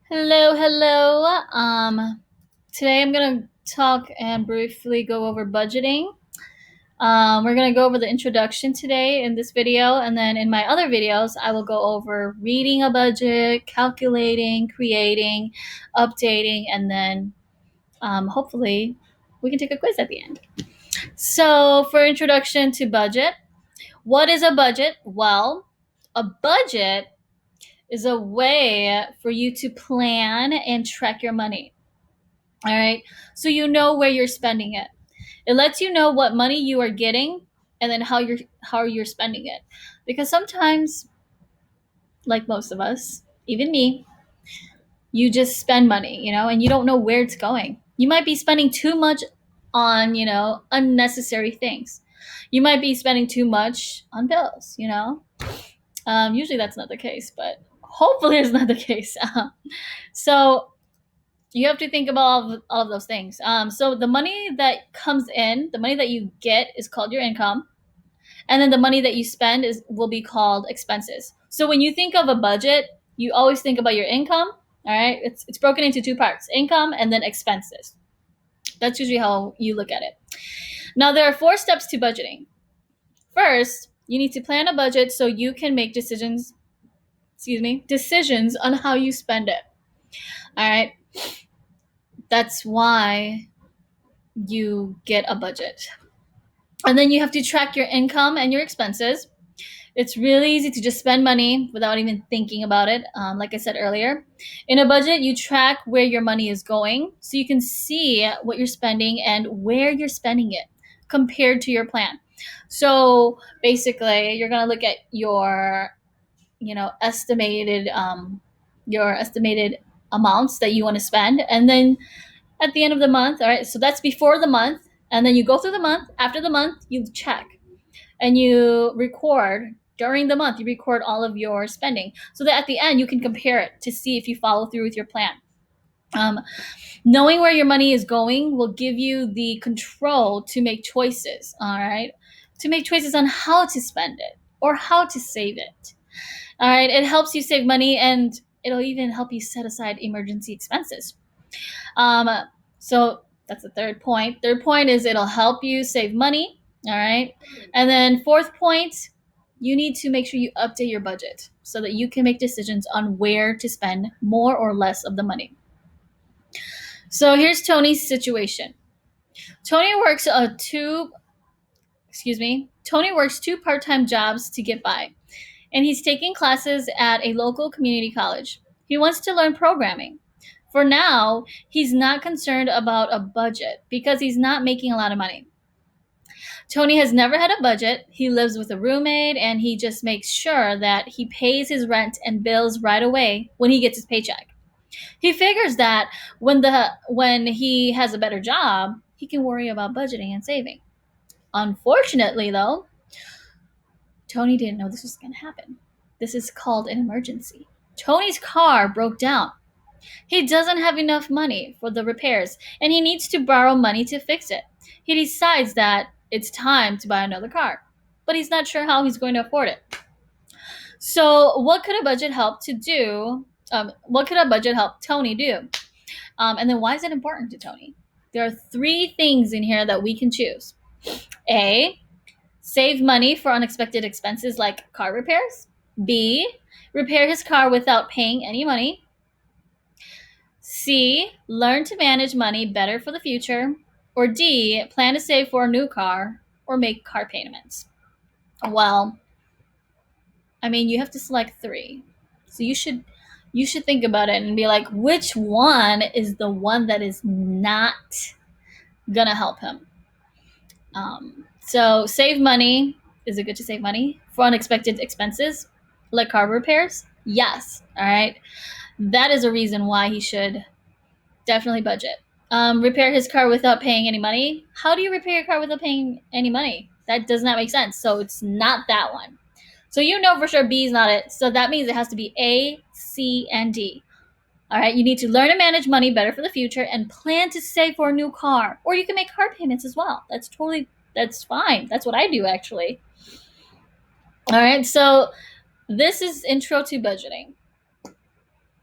Hello, hello. Today I'm gonna talk and briefly go over budgeting. We're gonna go over the introduction today in this video, and then in my other videos, I will go over reading a budget, calculating, creating, updating, and then hopefully we can take a quiz at the end. So, for introduction to budget, what is a budget? Well, a budget is a way for you to plan and track your money. All right. So you know where you're spending it. It lets you know what money you are getting and then how you're spending it. Because sometimes, like most of us, even me, you just spend money, and you don't know where it's going. You might be spending too much on, unnecessary things. You might be spending too much on bills. Usually that's not the case, but hopefully it's not the case. So you have to think about all of those things. So the money that comes in, the money that you get is called your income, and then the money that you spend will be called expenses. So when you think of a budget, you always think about your income. All right, it's broken into two parts: income and then expenses. That's usually how you look at it. Now there are 4 steps to budgeting. First, you need to plan a budget so you can make decisions. Decisions on how you spend it. All right. That's why you get a budget. And then you have to track your income and your expenses. It's really easy to just spend money without even thinking about it. Like I said earlier, in a budget, you track where your money is going so you can see what you're spending and where you're spending it compared to your plan. So basically, you're going to look at your estimated amounts that you want to spend, and then at the end of the month, all right, so that's before the month, and then you go through the month. After the month, you check and you record. During the month, you record all of your spending so that at the end you can compare it to see if you follow through with your plan. Knowing where your money is going will give you the control to make choices, all right, to make choices on how to spend it or how to save it. All right, it helps you save money, and it'll even help you set aside emergency expenses. So that's the third point. Third point is it'll help you save money. All right. And then fourth point, you need to make sure you update your budget so that you can make decisions on where to spend more or less of the money. So here's Tony's situation. Tony works two part-time jobs to get by, and he's taking classes at a local community college. He wants to learn programming. For now, he's not concerned about a budget because he's not making a lot of money. Tony has never had a budget. He lives with a roommate, and he just makes sure that he pays his rent and bills right away when he gets his paycheck. He figures that when he has a better job, he can worry about budgeting and saving. Unfortunately, though, Tony didn't know this was going to happen. This is called an emergency. Tony's car broke down. He doesn't have enough money for the repairs, and he needs to borrow money to fix it. He decides that it's time to buy another car, but he's not sure how he's going to afford it. So, what could a budget help to do? What could a budget help Tony do? And then, why is it important to Tony? There are 3 things in here that we can choose. A, save money for unexpected expenses like car repairs. B, repair his car without paying any money. C, learn to manage money better for the future. Or D, plan to save for a new car or make car payments. Well, you have to select 3. So you should think about it and be like, which one is the one that is not gonna help him? So save money. Is it good to save money for unexpected expenses like car repairs? Yes. All right. That is a reason why he should definitely budget. Repair his car without paying any money. How do you repair your car without paying any money? That does not make sense. So it's not that one. So for sure B is not it. So that means it has to be A, C, and D. All right. You need to learn to manage money better for the future and plan to save for a new car. Or you can make car payments as well. That's fine. That's what I do, actually. All right. So this is intro to budgeting.